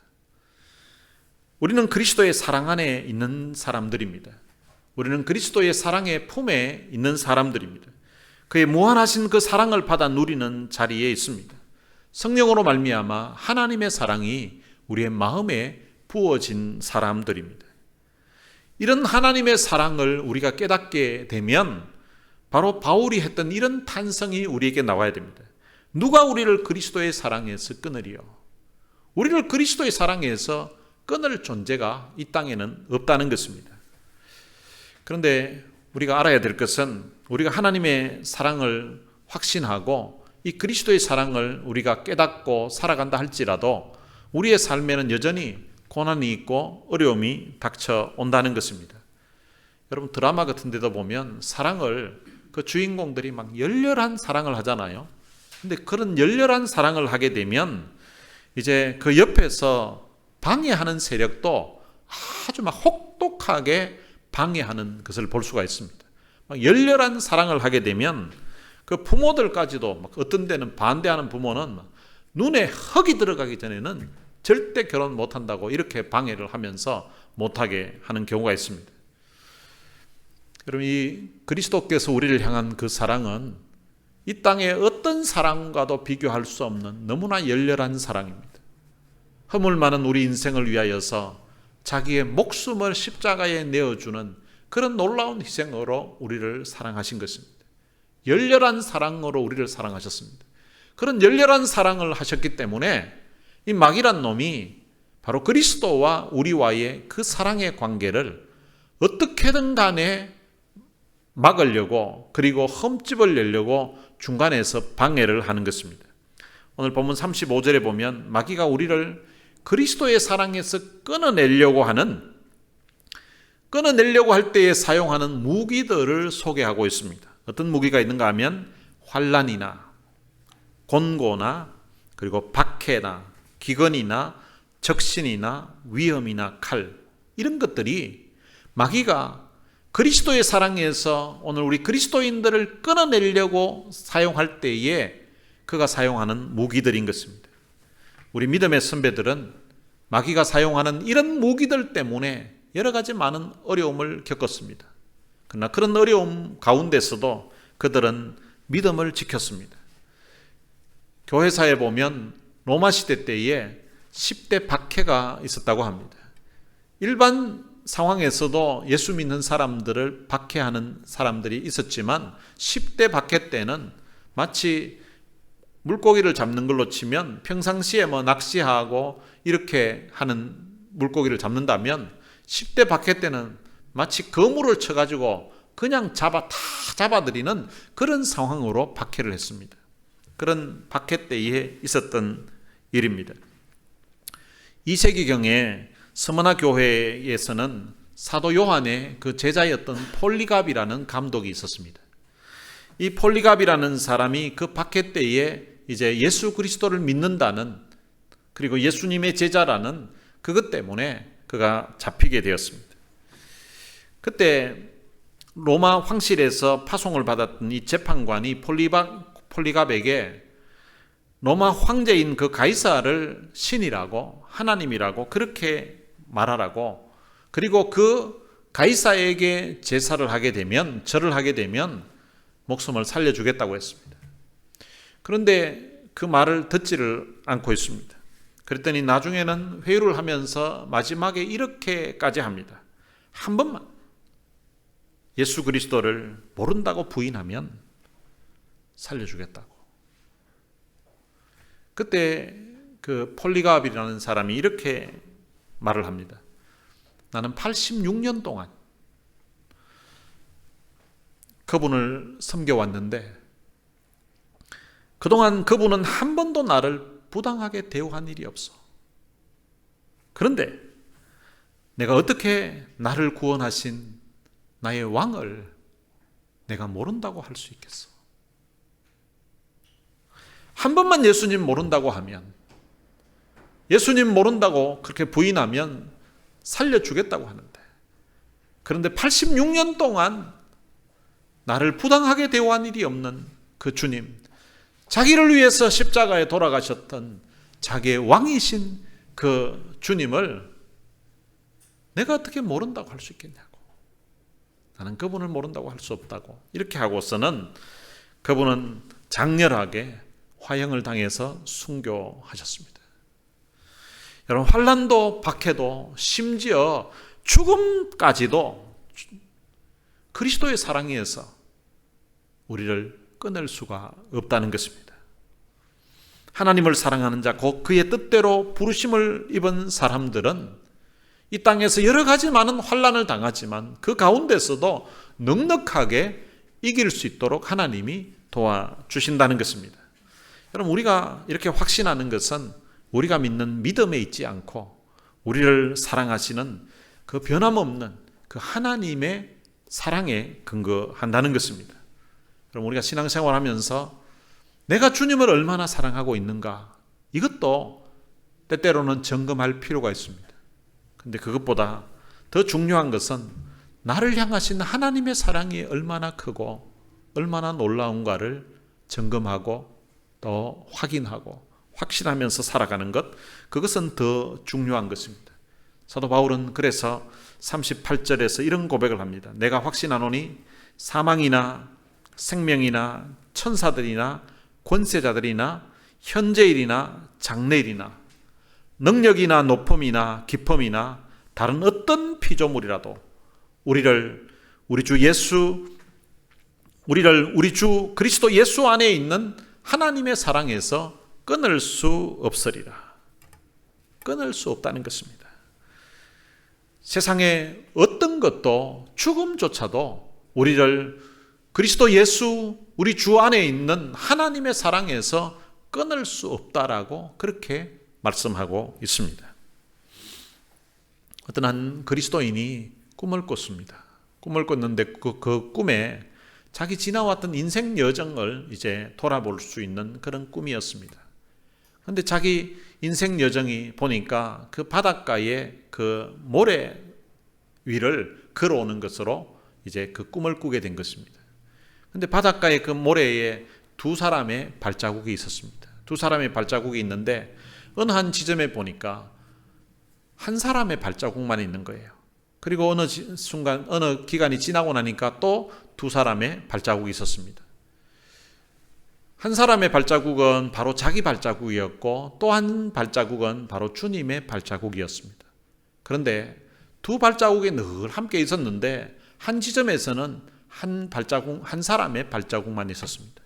우리는 그리스도의 사랑 안에 있는 사람들입니다. 우리는 그리스도의 사랑의 품에 있는 사람들입니다. 그의 무한하신 그 사랑을 받아 누리는 자리에 있습니다. 성령으로 말미암아 하나님의 사랑이 우리의 마음에 부어진 사람들입니다. 이런 하나님의 사랑을 우리가 깨닫게 되면 바로 바울이 했던 이런 탄성이 우리에게 나와야 됩니다. 누가 우리를 그리스도의 사랑에서 끊으리요? 우리를 그리스도의 사랑에서 끊을 존재가 이 땅에는 없다는 것입니다. 그런데 우리가 알아야 될 것은 우리가 하나님의 사랑을 확신하고 이 그리스도의 사랑을 우리가 깨닫고 살아간다 할지라도 우리의 삶에는 여전히 고난이 있고 어려움이 닥쳐온다는 것입니다. 여러분 드라마 같은 데도 보면 사랑을 그 주인공들이 막 열렬한 사랑을 하잖아요. 근데 그런 열렬한 사랑을 하게 되면 이제 그 옆에서 방해하는 세력도 아주 막 혹독하게 방해하는 것을 볼 수가 있습니다. 막 열렬한 사랑을 하게 되면 그 부모들까지도 막 어떤 데는 반대하는 부모는 눈에 흙이 들어가기 전에는 절대 결혼 못한다고 이렇게 방해를 하면서 못하게 하는 경우가 있습니다. 여러분, 이 그리스도께서 우리를 향한 그 사랑은 이 땅의 어떤 사랑과도 비교할 수 없는 너무나 열렬한 사랑입니다. 허물 많은 우리 인생을 위하여서 자기의 목숨을 십자가에 내어주는 그런 놀라운 희생으로 우리를 사랑하신 것입니다. 열렬한 사랑으로 우리를 사랑하셨습니다. 그런 열렬한 사랑을 하셨기 때문에 이 마귀란 놈이 바로 그리스도와 우리와의 그 사랑의 관계를 어떻게든 간에 막으려고, 그리고 흠집을 내려고 중간에서 방해를 하는 것입니다. 오늘 본문 35절에 보면 마귀가 우리를 그리스도의 사랑에서 끊어내려고 할 때에 사용하는 무기들을 소개하고 있습니다. 어떤 무기가 있는가 하면 환난이나 곤고나 그리고 박해나 기근이나 적신이나 위험이나 칼, 이런 것들이 마귀가 그리스도의 사랑에서 오늘 우리 그리스도인들을 끊어내려고 사용할 때에 그가 사용하는 무기들인 것입니다. 우리 믿음의 선배들은 마귀가 사용하는 이런 무기들 때문에 여러 가지 많은 어려움을 겪었습니다. 그러나 그런 어려움 가운데서도 그들은 믿음을 지켰습니다. 교회사에 보면 로마 시대 때에 10대 박해가 있었다고 합니다. 일반 상황에서도 예수 믿는 사람들을 박해하는 사람들이 있었지만 10대 박해 때는 마치 물고기를 잡는 걸로 치면 평상시에 낚시하고 이렇게 하는 물고기를 잡는다면 10대 박해 때는 마치 거물을 쳐가지고 그냥 다 잡아들이는 그런 상황으로 박해를 했습니다. 그런 박해 때에 있었던 일입니다. 2세기경에 스무나 교회에서는 사도 요한의 그 제자였던 폴리갑이라는 감독이 있었습니다. 이 폴리갑이라는 사람이 그 박해 때에 이제 예수 그리스도를 믿는다는, 그리고 예수님의 제자라는 그것 때문에 그가 잡히게 되었습니다. 그때 로마 황실에서 파송을 받았던 이 재판관이 폴리갑에게 로마 황제인 그 가이사를 신이라고, 하나님이라고 그렇게 말하라고, 그리고 그 가이사에게 제사를 하게 되면, 절을 하게 되면 목숨을 살려주겠다고 했습니다. 그런데 그 말을 듣지를 않고 있습니다. 그랬더니 나중에는 회유를 하면서 마지막에 이렇게까지 합니다. 한 번만 예수 그리스도를 모른다고 부인하면 살려주겠다고. 그때 그 폴리갑이라는 사람이 이렇게 말을 합니다. 나는 86년 동안 그분을 섬겨왔는데 그동안 그분은 한 번도 나를 부당하게 대우한 일이 없어. 그런데 내가 어떻게 나를 구원하신 나의 왕을 내가 모른다고 할 수 있겠어? 한 번만 예수님 모른다고 하면, 예수님 모른다고 그렇게 부인하면 살려주겠다고 하는데, 그런데 86년 동안 나를 부당하게 대우한 일이 없는 그 주님, 자기를 위해서 십자가에 돌아가셨던 자기의 왕이신 그 주님을 내가 어떻게 모른다고 할 수 있겠냐고. 나는 그분을 모른다고 할 수 없다고. 이렇게 하고서는 그분은 장렬하게 화형을 당해서 순교하셨습니다. 여러분, 환난도 박해도 심지어 죽음까지도 그리스도의 사랑에 의해서 우리를 끊을 수가 없다는 것입니다. 하나님을 사랑하는 자, 곧 그의 뜻대로 부르심을 입은 사람들은 이 땅에서 여러 가지 많은 환난을 당하지만 그 가운데서도 넉넉하게 이길 수 있도록 하나님이 도와주신다는 것입니다. 여러분, 우리가 이렇게 확신하는 것은 우리가 믿는 믿음에 있지 않고 우리를 사랑하시는 그 변함없는 그 하나님의 사랑에 근거한다는 것입니다. 그럼 우리가 신앙생활 하면서 내가 주님을 얼마나 사랑하고 있는가, 이것도 때때로는 점검할 필요가 있습니다. 그런데 그것보다 더 중요한 것은 나를 향하신 하나님의 사랑이 얼마나 크고 얼마나 놀라운가를 점검하고 또 확인하고 확신하면서 살아가는 것, 그것은 더 중요한 것입니다. 사도 바울은 그래서 38절에서 이런 고백을 합니다. 내가 확신하노니 사망이나 생명이나 천사들이나 권세자들이나 현재일이나 장래일이나 능력이나 높음이나 깊음이나 다른 어떤 피조물이라도 우리를 우리 주 그리스도 예수 안에 있는 하나님의 사랑에서 끊을 수 없으리라. 끊을 수 없다는 것입니다. 세상의 어떤 것도 죽음조차도 우리를 그리스도 예수 우리 주 안에 있는 하나님의 사랑에서 끊을 수 없다라고 그렇게 말씀하고 있습니다. 어떤 한 그리스도인이 꿈을 꿨습니다. 꿈을 꿨는데 그 꿈에 자기 지나왔던 인생 여정을 이제 돌아볼 수 있는 그런 꿈이었습니다. 그런데 자기 인생 여정이 보니까 그 바닷가에 그 모래 위를 걸어오는 것으로 이제 그 꿈을 꾸게 된 것입니다. 그런데 바닷가의 그 모래에 두 사람의 발자국이 있었습니다. 두 사람의 발자국이 있는데 어느 한 지점에 보니까 한 사람의 발자국만 있는 거예요. 그리고 어느 순간 어느 기간이 지나고 나니까 또 두 사람의 발자국이 있었습니다. 한 사람의 발자국은 바로 자기 발자국이었고 또 한 발자국은 바로 주님의 발자국이었습니다. 그런데 두 발자국이 늘 함께 있었는데 한 지점에서는 한 사람의 발자국만 있었습니다.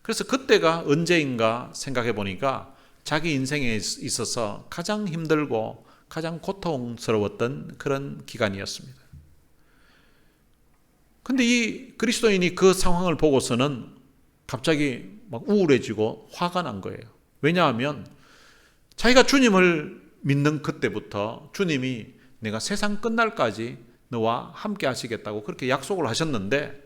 그래서 그때가 언제인가 생각해 보니까 자기 인생에 있어서 가장 힘들고 가장 고통스러웠던 그런 기간이었습니다. 근데 이 그리스도인이 그 상황을 보고서는 갑자기 막 우울해지고 화가 난 거예요. 왜냐하면 자기가 주님을 믿는 그때부터 주님이 내가 세상 끝날까지 너와 함께 하시겠다고 그렇게 약속을 하셨는데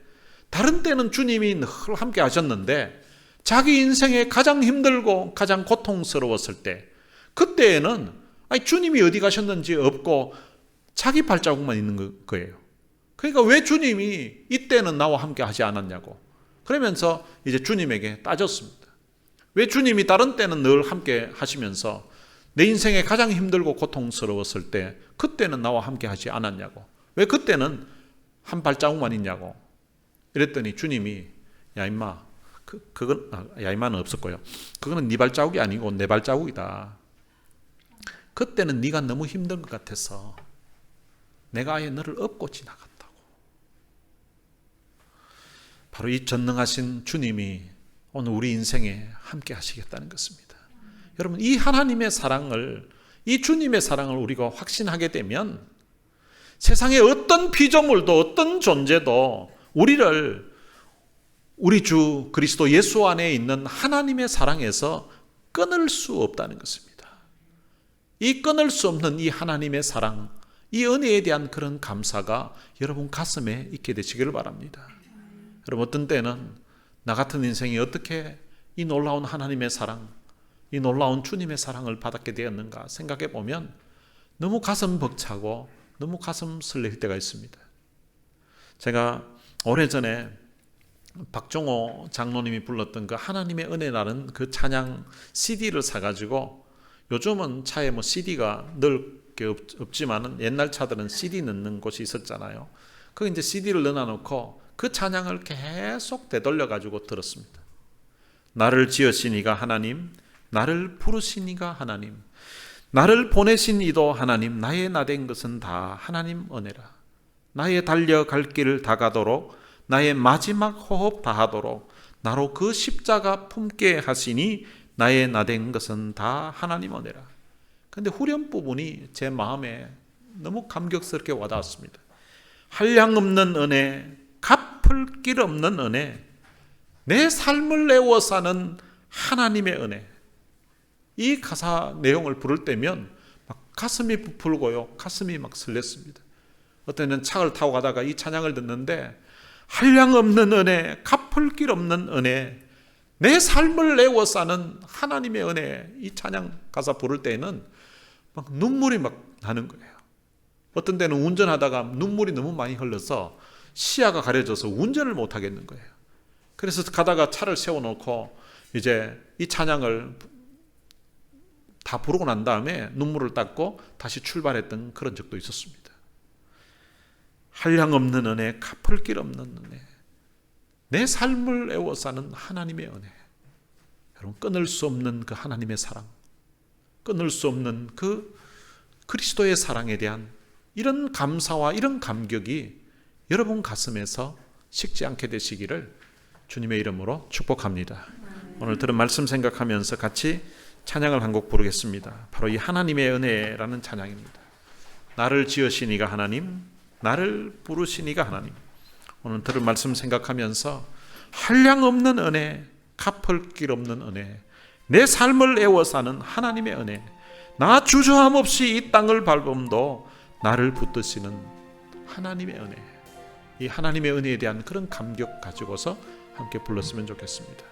다른 때는 주님이 늘 함께 하셨는데 자기 인생에 가장 힘들고 가장 고통스러웠을 때 그때에는 주님이 어디 가셨는지 없고 자기 발자국만 있는 거예요. 그러니까 왜 주님이 이때는 나와 함께 하지 않았냐고 그러면서 이제 주님에게 따졌습니다. 왜 주님이 다른 때는 늘 함께 하시면서 내 인생에 가장 힘들고 고통스러웠을 때 그때는 나와 함께 하지 않았냐고 왜 그때는 한 발자국만 있냐고 이랬더니 주님이 야 임마 야 임마는 없었고요. 그거는 네 발자국이 아니고 내 발자국이다. 그때는 네가 너무 힘든 것 같아서 내가 아예 너를 업고 지나갔다고. 바로 이 전능하신 주님이 오늘 우리 인생에 함께 하시겠다는 것입니다. 여러분 이 하나님의 사랑을 이 주님의 사랑을 우리가 확신하게 되면 세상의 어떤 피조물도 어떤 존재도 우리를 우리 주 그리스도 예수 안에 있는 하나님의 사랑에서 끊을 수 없다는 것입니다. 이 끊을 수 없는 이 하나님의 사랑, 이 은혜에 대한 그런 감사가 여러분 가슴에 있게 되시기를 바랍니다. 여러분 어떤 때는 나 같은 인생이 어떻게 이 놀라운 하나님의 사랑, 이 놀라운 주님의 사랑을 받았게 되었는가 생각해 보면 너무 가슴 벅차고 너무 가슴 설레일 때가 있습니다. 제가 오래전에 박종호 장로님이 불렀던 그 하나님의 은혜라는 그 찬양 CD를 사가지고 요즘은 차에 뭐 CD가 넓게 없지만은 옛날 차들은 CD 넣는 곳이 있었잖아요. 거기 이제 CD를 넣어놓고 그 찬양을 계속 되돌려가지고 들었습니다. 나를 지으시니가 하나님, 나를 부르시니가 하나님, 나를 보내신 이도 하나님, 나의 나된 것은 다 하나님 은혜라. 나의 달려갈 길을 다 가도록 나의 마지막 호흡 다하도록 나로 그 십자가 품게 하시니 나의 나된 것은 다 하나님 은혜라. 그런데 후렴 부분이 제 마음에 너무 감격스럽게 와닿았습니다. 한량 없는 은혜, 갚을 길 없는 은혜, 내 삶을 내어 사는 하나님의 은혜. 이 가사 내용을 부를 때면 막 가슴이 부풀고요, 가슴이 막 설렜습니다. 어떤 때는 차를 타고 가다가 이 찬양을 듣는데 한량 없는 은혜, 갚을 길 없는 은혜, 내 삶을 내어 사는 하나님의 은혜, 이 찬양 가사 부를 때는 막 눈물이 막 나는 거예요. 어떤 때는 운전하다가 눈물이 너무 많이 흘러서 시야가 가려져서 운전을 못 하겠는 거예요. 그래서 가다가 차를 세워놓고 이제 이 찬양을 다 부르고 난 다음에 눈물을 닦고 다시 출발했던 그런 적도 있었습니다. 한량 없는 은혜, 갚을 길 없는 은혜, 내 삶을 애워싸는 하나님의 은혜, 여러분 끊을 수 없는 그 하나님의 사랑, 끊을 수 없는 그 그리스도의 사랑에 대한 이런 감사와 이런 감격이 여러분 가슴에서 식지 않게 되시기를 주님의 이름으로 축복합니다. 오늘 들은 말씀 생각하면서 같이 찬양을 한 곡 부르겠습니다. 바로 이 하나님의 은혜라는 찬양입니다. 나를 지으신 이가 하나님, 나를 부르신 이가 하나님. 오늘 들은 말씀 생각하면서 한량 없는 은혜, 갚을 길 없는 은혜, 내 삶을 애워사는 하나님의 은혜, 나 주저함 없이 이 땅을 밟음도 나를 붙드시는 하나님의 은혜, 이 하나님의 은혜에 대한 그런 감격 가지고서 함께 불렀으면 좋겠습니다.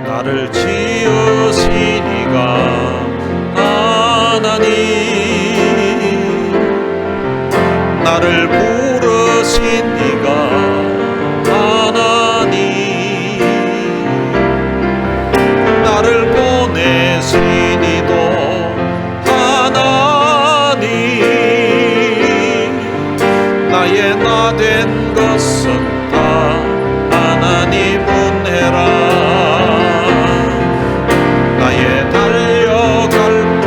나를 지으신 이가 하나님, 나를 부르신 이가 하나님, 나를 보내신 이도 하나님, 나의 나 된 것은 다 하나님 은혜라. 나의 달려갈 길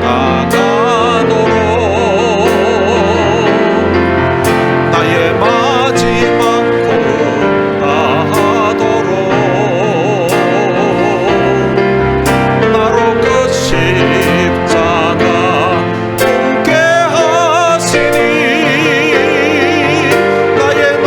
다 가도록, 나의 마지막 걸음 다 하도록, 나로 그 십자가 함께 하시니, 나의 나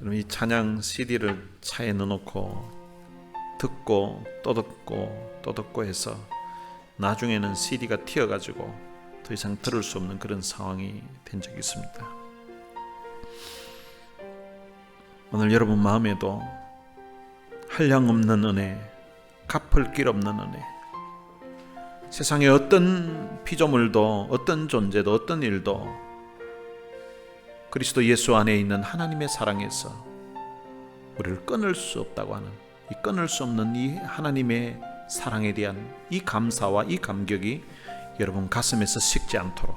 여러분, 이 찬양 CD를 차에 넣어놓고 듣고 또 듣고 또 듣고 해서 나중에는 CD가 튀어가지고 더 이상 들을 수 없는 그런 상황이 된 적이 있습니다. 오늘 여러분 마음에도 한량없는 은혜, 갚을 길 없는 은혜, 세상의 어떤 피조물도 어떤 존재도 어떤 일도 그리스도 예수 안에 있는 하나님의 사랑에서 우리를 끊을 수 없다고 하는, 이 끊을 수 없는 이 하나님의 사랑에 대한 이 감사와 이 감격이 여러분 가슴에서 식지 않도록,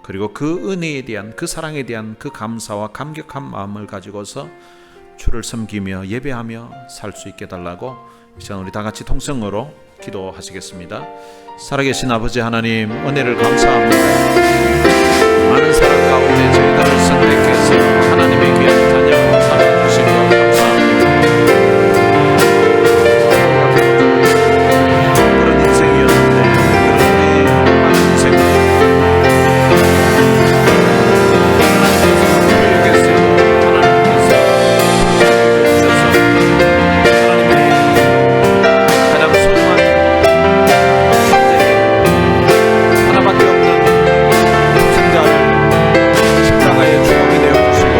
그리고 그 은혜에 대한, 그 사랑에 대한 그 감사와 감격한 마음을 가지고서 주를 섬기며 예배하며 살 수 있게 달라고 이 시간 우리 다 같이 통성으로 기도하시겠습니다. 살아계신 아버지 하나님, 은혜를 감사합니다. 많은 사랑 가운데 저희들을 선택해서 하나님의 귀한 자녀 살아주신 것 감사합니다. 그런 인생이었는데 그런 많은 인생을 하나님께서 주셔서 하나님의 가장 소중한 존재, 하나밖에 없는 생자를 십자가에 주목이 되어주시고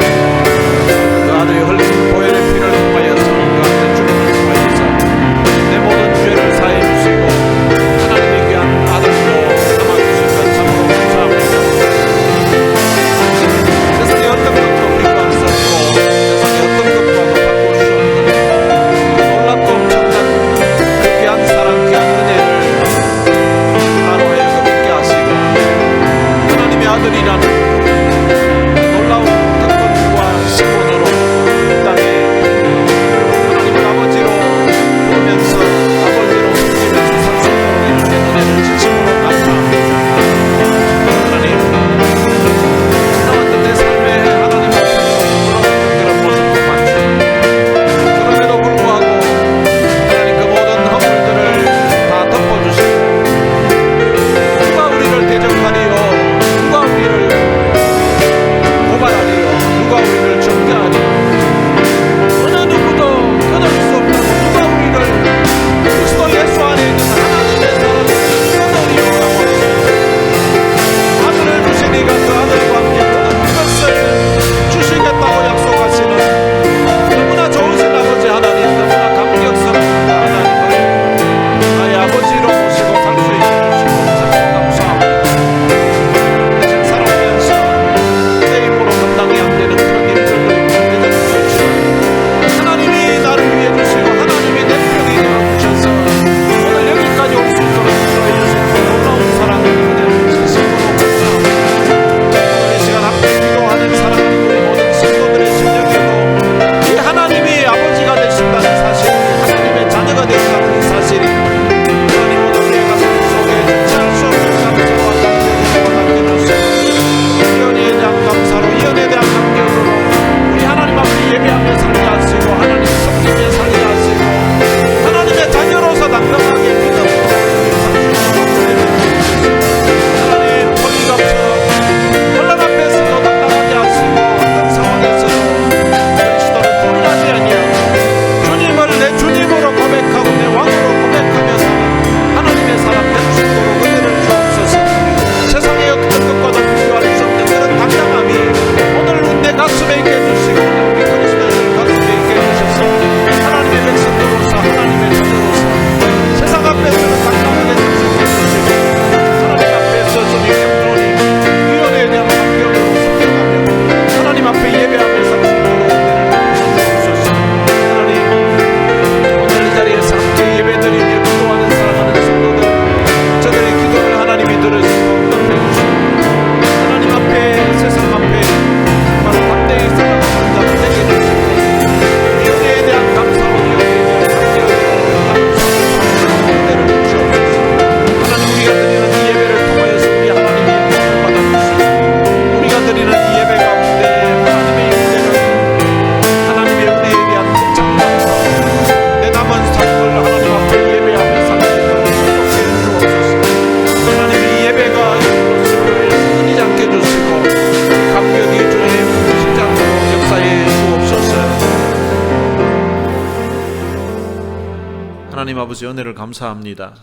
하나님 아버지 은혜를 감사합니다.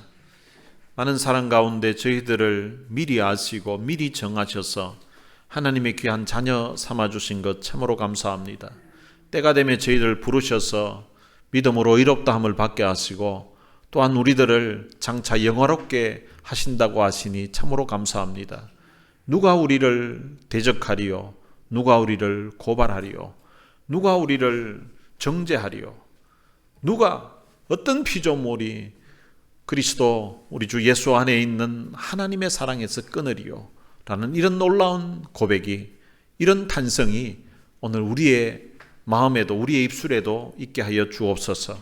많은 사랑 가운데 저희들을 미리 아시고 미리 정하셔서 하나님의 귀한 자녀 삼아주신 것 참으로 감사합니다. 때가 되면 저희들을 부르셔서 믿음으로 의롭다함을 받게 하시고 또한 우리들을 장차 영화롭게 하신다고 하시니 참으로 감사합니다. 누가 우리를 대적하리요? 누가 우리를 고발하리요? 누가 우리를 정죄하리요? 누가 어떤 피조물이 그리스도 우리 주 예수 안에 있는 하나님의 사랑에서 끊으리요? 라는 이런 놀라운 고백이, 이런 탄성이 오늘 우리의 마음에도 우리의 입술에도 있게 하여 주옵소서.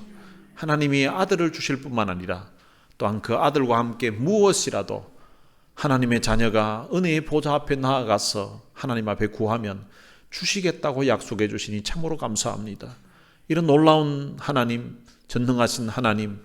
하나님이 아들을 주실 뿐만 아니라 또한 그 아들과 함께 무엇이라도 하나님의 자녀가 은혜의 보좌 앞에 나아가서 하나님 앞에 구하면 주시겠다고 약속해 주시니 참으로 감사합니다. 이런 놀라운 하나님, 전능하신 하나님,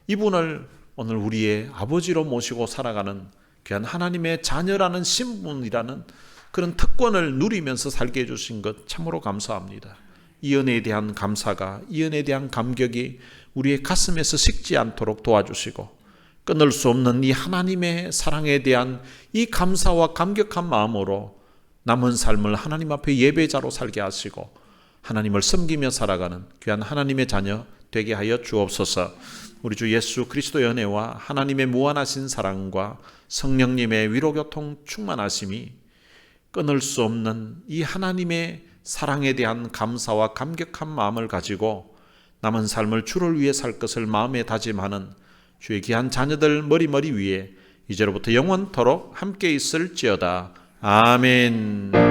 이분을 오늘 우리의 아버지로 모시고 살아가는 귀한 하나님의 자녀라는 신분이라는 그런 특권을 누리면서 살게 해주신 것 참으로 감사합니다. 이 은혜에 대한 감사가, 이 은혜에 대한 감격이 우리의 가슴에서 식지 않도록 도와주시고 끊을 수 없는 이 하나님의 사랑에 대한 이 감사와 감격한 마음으로 남은 삶을 하나님 앞에 예배자로 살게 하시고 하나님을 섬기며 살아가는 귀한 하나님의 자녀 되게 하여 주옵소서. 우리 주 예수 그리스도의 은혜와 하나님의 무한하신 사랑과 성령님의 위로교통 충만하심이 끊을 수 없는 이 하나님의 사랑에 대한 감사와 감격한 마음을 가지고 남은 삶을 주를 위해 살 것을 마음에 다짐하는 주의 귀한 자녀들 머리 위에 이제로부터 영원토록 함께 있을지어다. 아멘.